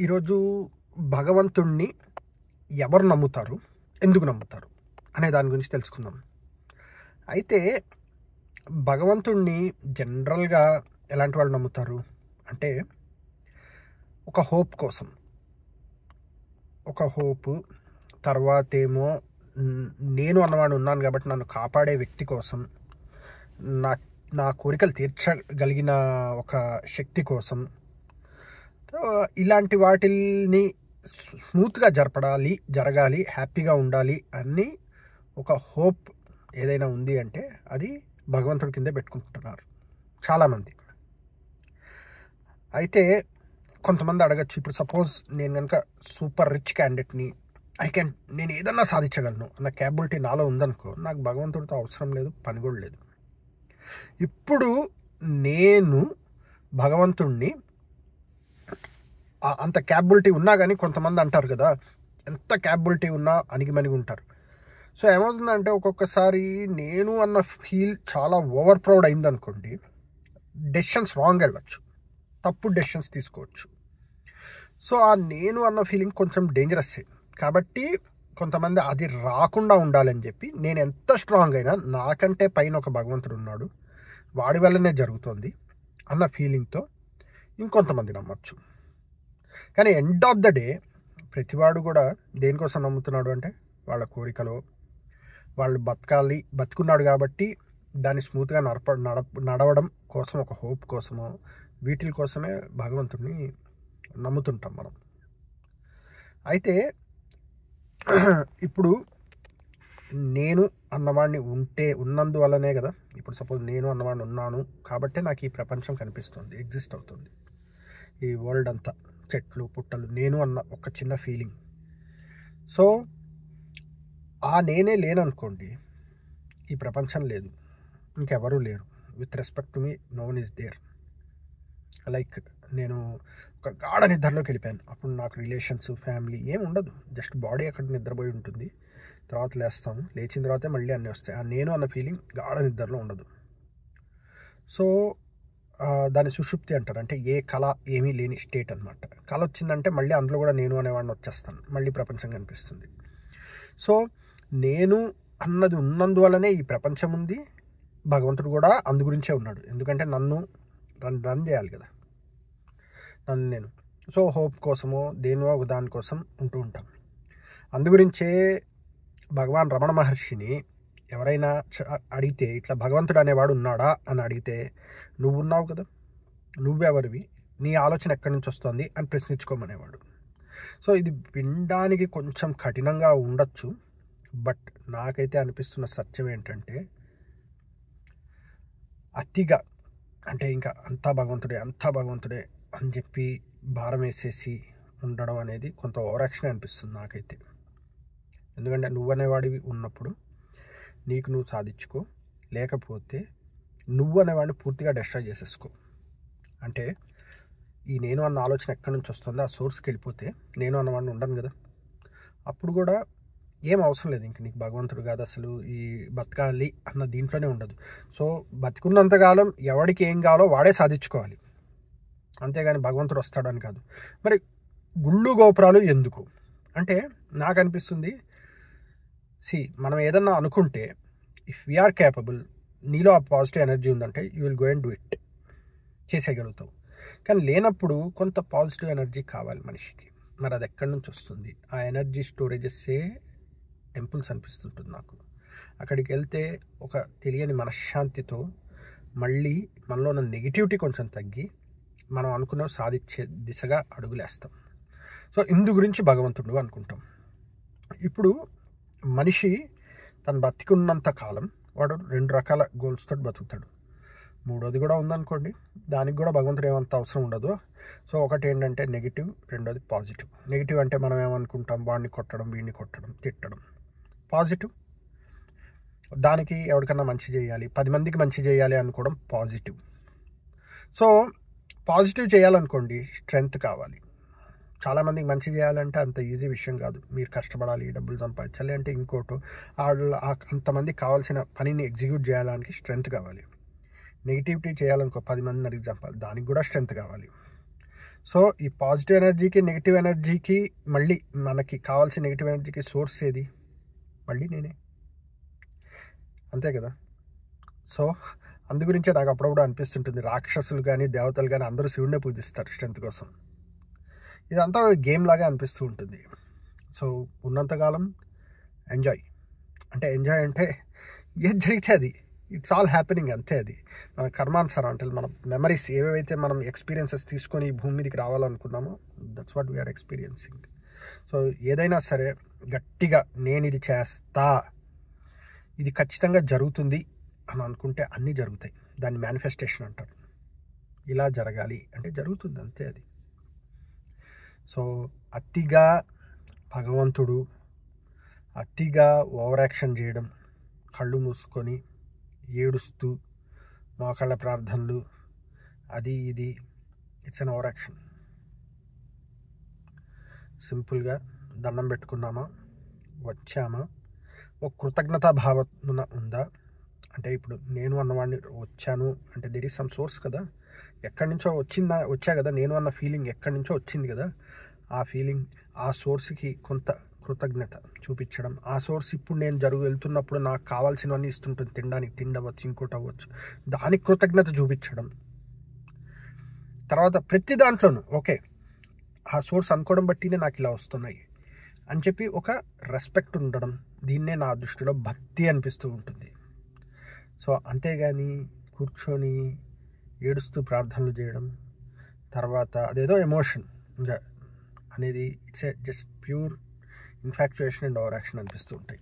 ఈరోజు భగవంతుణ్ణి ఎవరు నమ్ముతారు, ఎందుకు నమ్ముతారు అనే దాని గురించి తెలుసుకుందాం. అయితే భగవంతుణ్ణి జనరల్గా ఎలాంటి వాళ్ళు నమ్ముతారు అంటే ఒక హోప్ కోసం, ఒక హోప్, తర్వాత ఏమో నేను అన్నవాడు ఉన్నాను కాబట్టి నన్ను కాపాడే వ్యక్తి కోసం, నా నా కోరికలు తీర్చగలిగిన ఒక శక్తి కోసం, ఇలాంటి వాటిని స్మూత్గా జరగాలి, హ్యాపీగా ఉండాలి అని ఒక హోప్ ఏదైనా ఉంది అంటే అది భగవంతుడి కిందే పెట్టుకుంటున్నారు చాలామంది. అయితే కొంతమంది అడగచ్చు, ఇప్పుడు సపోజ్ నేను కనుక సూపర్ రిచ్ క్యాండిడేట్ని, నేను ఏదన్నా సాధించగలను అన్న క్యాపబిలిటీ నాలో ఉందనుకో, నాకు భగవంతుడితో అవసరం లేదు, పని కూడా లేదు. ఇప్పుడు నేను భగవంతుణ్ణి అంత క్యాపబిలిటీ ఉన్నా కానీ కొంతమంది అంటారు కదా, ఎంత క్యాపబిలిటీ ఉన్నా అణిగిమణిగి ఉంటారు. సో ఏమవుతుందంటే ఒక్కొక్కసారి నేను అన్న ఫీల్ చాలా ఓవర్ ప్రౌడ్ అయిందనుకోండి, డెసిషన్స్ రాంగ్ వెళ్ళచ్చు, తప్పు డెసిషన్స్ తీసుకోవచ్చు. సో ఆ నేను అన్న ఫీలింగ్ కొంచెం డేంజరస్. కాబట్టి కొంతమంది అది రాకుండా ఉండాలని చెప్పి నేను ఎంత స్ట్రాంగ్ అయినా నాకంటే పైన ఒక భగవంతుడు ఉన్నాడు, వాడి వల్లనే జరుగుతుంది అన్న ఫీలింగ్తో ఇంకొంతమంది నమ్మచ్చు. కానీ ఎండ్ ఆఫ్ ద డే ప్రతివాడు కూడా దేనికోసం నమ్ముతున్నాడు అంటే వాళ్ళ కోరికలో, వాళ్ళు బతుకున్నాడు కాబట్టి దాన్ని స్మూత్గా నడవడం కోసం, ఒక హోప్ కోసమో, వీటి కోసమే భగవంతుడిని నమ్ముతుంటాం మనం. అయితే ఇప్పుడు నేను అన్నవాడిని ఉన్నందువల్లనే కదా, ఇప్పుడు సపోజ్ నేను అన్నవాడిని ఉన్నాను కాబట్టే నాకు ఈ ప్రపంచం కనిపిస్తుంది, ఎగ్జిస్ట్ అవుతుంది, ఈ వరల్డ్ అంతా, చెట్లు పుట్టలు, నేను అన్న ఒక చిన్న ఫీలింగ్. సో ఆ నేనే లేననుకోండి, ఈ ప్రపంచం లేదు, ఇంకెవరూ లేరు. With respect to me, no one is there. Like నేను ఒక గాఢ నిద్రలోకి వెళ్ళిపోయాను, అప్పుడు నాకు రిలేషన్స్, ఫ్యామిలీ ఏం ఉండదు, జస్ట్ బాడీ అక్కడ నిద్రపోయి ఉంటుంది, తర్వాత లేస్తాము, లేచిన తర్వాతే మళ్ళీ అన్నీ వస్తాయి. ఆ నేను అన్న ఫీలింగ్ గాఢ నిద్రలో ఉండదు. సో దాన్ని సుషుప్తి అంటారు, అంటే ఏ కళ ఏమీ లేని స్టేట్ అనమాట. కళ వచ్చిందంటే మళ్ళీ అందులో కూడా నేను అనేవాడిని వచ్చేస్తాను, మళ్ళీ ప్రపంచం కనిపిస్తుంది. సో నేను అన్నది ఉన్నందువల్లనే ఈ ప్రపంచం ఉంది, భగవంతుడు కూడా అందు గురించే ఉన్నాడు, ఎందుకంటే నన్ను రన్ చేయాలి కదా, నేను. సో హోప్ కోసమో దేనివో ఒక దానికోసం ఉంటూ ఉంటాం. అందుగురించే భగవాన్ రమణ మహర్షిని ఎవరైనా అడిగితే, ఇట్లా భగవంతుడు అనేవాడు ఉన్నాడా అని అడిగితే, నువ్వు ఉన్నావు కదా, నువ్వెవరివి, నీ ఆలోచన ఎక్కడి నుంచి వస్తుంది అని ప్రశ్నించుకోమనేవాడు. సో ఇది వినడానికి కొంచెం కఠినంగా ఉండొచ్చు, బట్ నాకైతే అనిపిస్తున్న సత్యం ఏంటంటే, అతిగా అంటే ఇంకా అంతా భగవంతుడే అని చెప్పి భారం వేసేసి ఉండడం అనేది కొంత ఓవరాక్షన్ అనిపిస్తుంది నాకైతే. ఎందుకంటే నువ్వనేవాడివి ఉన్నప్పుడు నీకు నువ్వు సాధించుకో, లేకపోతే నువ్వు అనేవాడిని పూర్తిగా డిస్ట్రాయ్ చేసేసుకో. అంటే ఈ నేను అన్న ఆలోచన ఎక్కడి నుంచి వస్తుందో ఆ సోర్స్కి వెళ్ళిపోతే నేను అన్నవాడిని ఉండను కదా, అప్పుడు కూడా ఏం అవసరం లేదు, ఇంక నీకు భగవంతుడు కాదు అసలు, ఈ బతకాలి అన్న దీంట్లోనే ఉండదు. సో బతికున్నంతకాలం ఎవడికి ఏం కావాలో వాడే సాధించుకోవాలి, అంతేగాని భగవంతుడు వస్తాడని కాదు. మరి గుళ్ళు గోపురాలు ఎందుకు అంటే నాకు అనిపిస్తుంది, మనం ఏదన్నా అనుకుంటే, ఇఫ్ వీఆర్ క్యాపబుల్, నీలో ఆ పాజిటివ్ ఎనర్జీ ఉందంటే you will go and do it, చేసేయగలుగుతావు. కానీ లేనప్పుడు కొంత పాజిటివ్ ఎనర్జీ కావాలి మనిషికి, మరి అది ఎక్కడి నుంచి వస్తుంది? ఆ ఎనర్జీ స్టోరేజెస్సే టెంపుల్స్ అనిపిస్తుంటుంది నాకు. అక్కడికి వెళ్తే ఒక తెలియని మనశ్శాంతితో మళ్ళీ మనలో ఉన్న నెగిటివిటీ కొంచెం తగ్గి మనం అనుకున్నవి సాధించే దిశగా అడుగులేస్తాం. సో ఇందు గురించి భగవంతుడు అనుకుంటాం. ఇప్పుడు మనిషి తను బతికున్నంత కాలం వాడు 2 రకాల గోల్స్ తోటి బతుకుతాడు. మూడోది కూడా ఉందనుకోండి, దానికి కూడా భగవంతుడు ఏమంత అవసరం ఉండదు. సో ఒకటి ఏంటంటే నెగిటివ్, రెండోది పాజిటివ్. నెగిటివ్ అంటే మనం ఏమనుకుంటాం, వాడిని కొట్టడం, వీడిని కొట్టడం, తిట్టడం. పాజిటివ్ దానికి ఎవరికన్నా మంచి చేయాలి, 10 మందికి మంచి చేయాలి అనుకోవడం పాజిటివ్. సో పాజిటివ్ చేయాలనుకోండి, స్ట్రెంగ్త్ కావాలి. చాలామందికి మంచి చేయాలంటే అంత ఈజీ విషయం కాదు, మీరు కష్టపడాలి, డబ్బులు సంపాదించాలి, అంటే ఇంకోటి అంతమందికి కావాల్సిన పనిని ఎగ్జిక్యూట్ చేయాడానికి స్ట్రెంగ్త్ కావాలి. నెగిటివిటీ చేయాలనుకో, 10 మందిని అడిగి చంపాలి, దానికి కూడా స్ట్రెంగ్త్ కావాలి. సో ఈ పాజిటివ్ ఎనర్జీకి నెగిటివ్ ఎనర్జీకి మళ్ళీ మనకి కావాల్సిన నెగిటివ్ ఎనర్జీకి సోర్స్ ఏది? మళ్ళీ నేనే, అంతే కదా. సో అందు గురించే నాకు అప్పుడప్పుడు అనిపిస్తుంటుంది, రాక్షసులు కానీ దేవతలు కానీ అందరూ శివుడినే పూజిస్తారు స్ట్రెంత్ కోసం. ఇదంతా గేమ్ లాగా అనిపిస్తూ ఉంటుంది. సో ఉన్నంతకాలం ఎంజాయ్ అంటే ఏది జరిగితే అది, ఇట్స్ ఆల్ హ్యాపెనింగ్, అంతే. అది మన కర్మానుసారం, అంటే మన మెమరీస్ ఏవైతే మనం ఎక్స్పీరియన్సెస్ తీసుకొని ఈ భూమి మీదకి రావాలనుకున్నామో that's what we are experiencing. So ఏదైనా సరే గట్టిగా నేను ఇది చేస్తా, ఇది ఖచ్చితంగా జరుగుతుంది అని అనుకుంటే అన్నీ జరుగుతాయి. దాన్ని మేనిఫెస్టేషన్ అంటారు. ఇలా జరగాలి అంటే జరుగుతుంది, అంతే అది. సో అతిగా భగవంతుడు, అతిగా ఓవర్ యాక్షన్ చేయడం, కళ్ళు మూసుకొని ఏడుస్తూ మోకాళ్ళ ప్రార్థనలు, అది ఇది, ఇట్స్ అన్ ఓవర్ యాక్షన్. సింపుల్గా దండం పెట్టుకున్నామా, వచ్చామా, ఒక కృతజ్ఞతా భావన ఉందా? అంటే ఇప్పుడు నేను అన్నవాడిని వచ్చాను అంటే దేర్ ఈజ్ సమ్ సోర్స్ కదా, ఎక్కడి నుంచో వచ్చా కదా, నేను అన్న ఫీలింగ్ ఎక్కడి నుంచో వచ్చింది కదా. ఆ ఫీలింగ్, ఆ సోర్స్కి కొంత కృతజ్ఞత చూపించడం. ఆ సోర్స్ ఇప్పుడు నేను వెళ్తున్నప్పుడు నాకు కావాల్సినవన్నీ ఇస్తుంటుంది, తినడానికి తిండి అవ్వచ్చు, ఇంకోటి అవ్వచ్చు, దానికి కృతజ్ఞత చూపించడం. తర్వాత ప్రతి దాంట్లోనూ ఓకే ఆ సోర్స్ అనుకోవడం బట్టినే నాకు ఇలా వస్తున్నాయి అని చెప్పి ఒక రెస్పెక్ట్ ఉండడం, దీన్నే నా దృష్టిలో భక్తి అనిపిస్తూ ఉంటుంది. సో అంతేగాని కూర్చొని ఏడుస్తూ ప్రార్థనలు చేయడం, తర్వాత అదేదో ఎమోషన్ అనేది it's a just pure infatuation and over action అనిపిస్తూ ఉంటాయి.